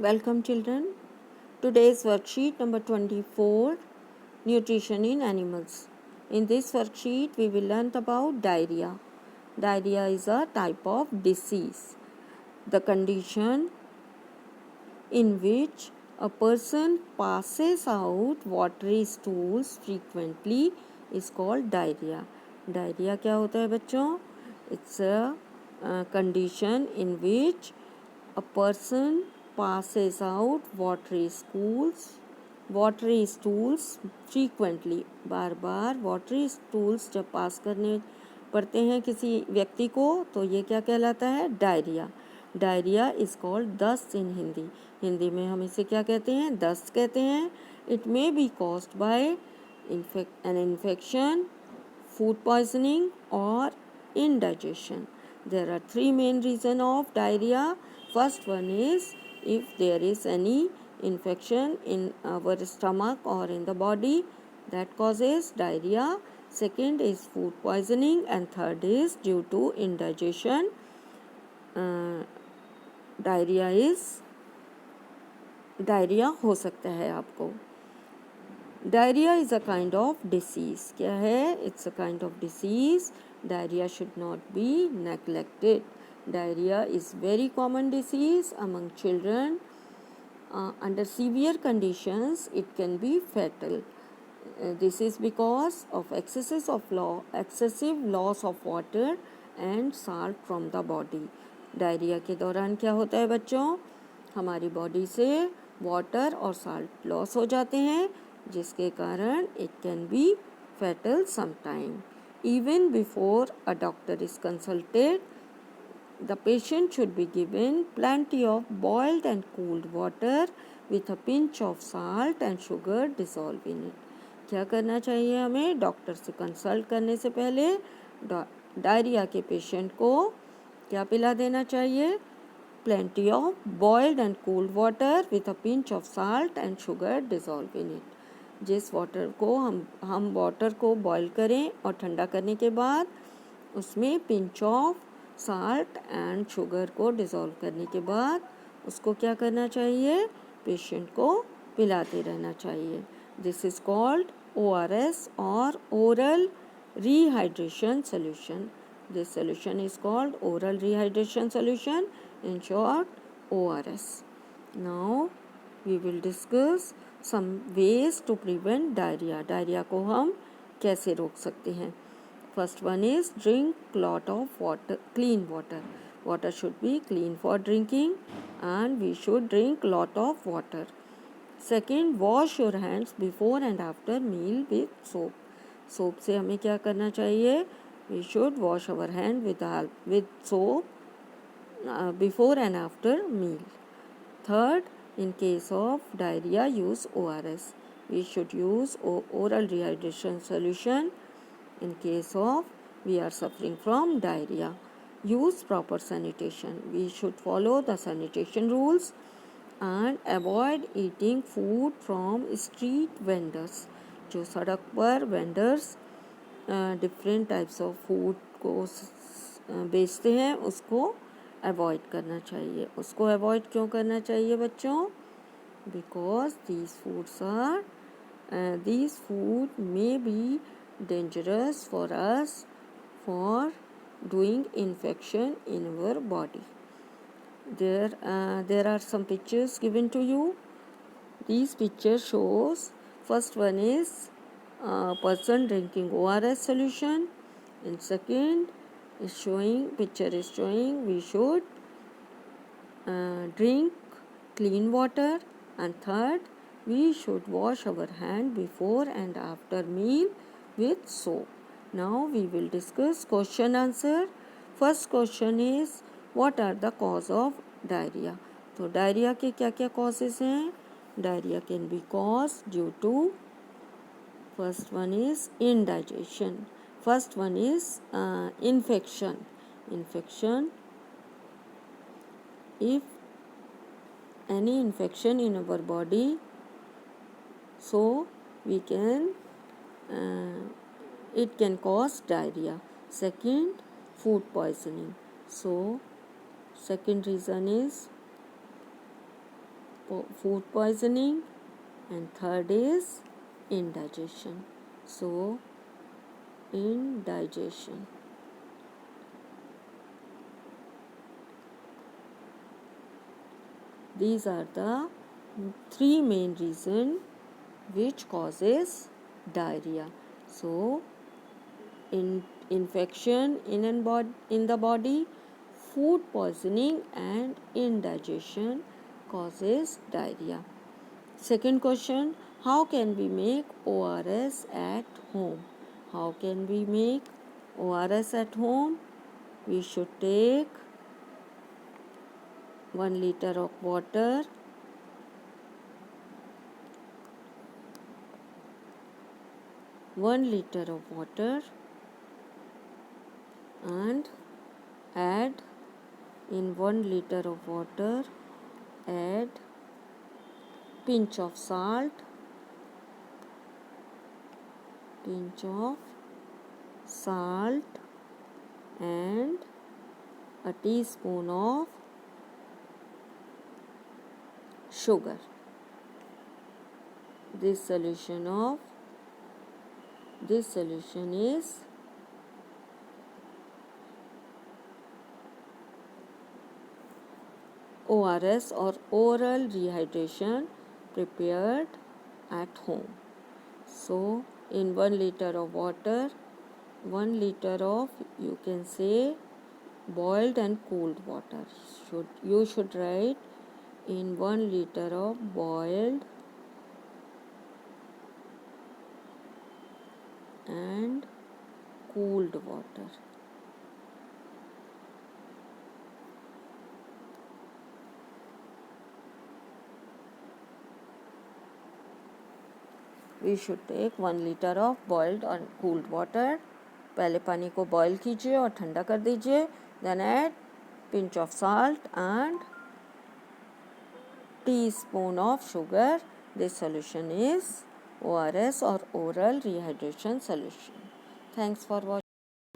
Welcome children. Today's worksheet number 24, Nutrition in Animals. In this worksheet we will learn about diarrhea. Diarrhea is a type of disease. The condition in which a person passes out watery stools frequently is called diarrhea. Diarrhea क्या होता है बच्चों? It's a condition in which a person passes out watery stools frequently. Bar bar watery stools जब पास करने पड़ते हैं किसी व्यक्ति को तो ये क्या कहलाता है? डायरिया. डायरिया इज कॉल्ड दस्त इन हिंदी. हिंदी में हम इसे क्या कहते हैं? दस्त कहते हैं. It may be caused by an infection, food poisoning or indigestion. There are three main reasons of diarrhea. First one is if there is any infection in our stomach or in the body that causes diarrhea. Second is food poisoning and third is due to indigestion. Diarrhoea हो सकता है आपको. Diarrhea is a kind of disease. क्या है? It's a kind of disease. Diarrhea should not be neglected. Diarrhea is very common disease among children. Under severe conditions, it can be fatal. This is because of excessive loss of water and salt from the body. Diarrhea के दौरान क्या होता है बच्चों? हमारी body से water और salt loss हो जाते हैं जिसके कारण it can be fatal sometime. Even before a doctor is consulted, the patient should be given plenty of boiled and cooled water with a pinch of salt and sugar dissolved in it. क्या करना चाहिए हमें? Doctor से consult करने से पहले diarrhoea के patient को क्या पिला देना चाहिए? Plenty of boiled and cooled water with a pinch of salt and sugar dissolved in it. जिस वाटर को हम वाटर को बॉईल करें और ठंडा करने के बाद उसमें pinch of salt and sugar को डिज़ोल्व करने के बाद उसको क्या करना चाहिए? पेशेंट को पिलाते रहना चाहिए. दिस इज़ कॉल्ड ORS और oral rehydration solution. This solution is called oral rehydration solution, in short ORS. Now we will discuss some ways to prevent diarrhea. Diarrhea को हम कैसे रोक सकते हैं? First one is drink lot of water, clean water. Water should be clean for drinking and we should drink lot of water. Second, wash your hands before and after meal with soap. Soap से हमें क्या करना चाहिए? We should wash our hand with soap before and after meal. Third, in case of diarrhea, use ORS. We should use oral rehydration solution in case of we are suffering from diarrhea. Use proper sanitation. We should follow the sanitation rules and avoid eating food from street vendors. जो सड़क पर vendors different types of food को बेचते हैं उसको avoid करना चाहिए. उसको अवॉइड क्यों करना चाहिए बच्चों? Because these food may be dangerous for us for doing infection in our body. There are some pictures given to you. These pictures shows first one is a person drinking ORS solution, and second picture is showing we should drink clean water, and third we should wash our hand before and after meal with soap. Now we will discuss question answer. First question is what are the cause of diarrhea? तो diarrhoea के क्या क्या causes हैं? Diarrhea can be caused due to first one is indigestion. First one is infection. If any infection in our body, so we can it can cause diarrhea. Second, food poisoning. So second reason is food poisoning, and third is indigestion. So, indigestion. These are the three main reasons which causes diarrhea. So, infection in the body, food poisoning, and indigestion causes diarrhea. Second question, how can we make ORS at home? How can we make ORS at home? We should take 1 liter of water, and add in 1 liter of water, add pinch of salt, and a teaspoon of sugar. This solution is ORS or oral rehydration prepared at home. So, in 1 liter of water, 1 liter of, you can say, boiled and cooled water. You should write in 1 liter of boiled and cooled water. We should take 1 liter of boiled और cooled water. पहले पानी को boil कीजिए और ठंडा कर दीजिए. Then add pinch of salt and teaspoon of sugar. This solution is ORS or oral rehydration solution. Thanks for watching.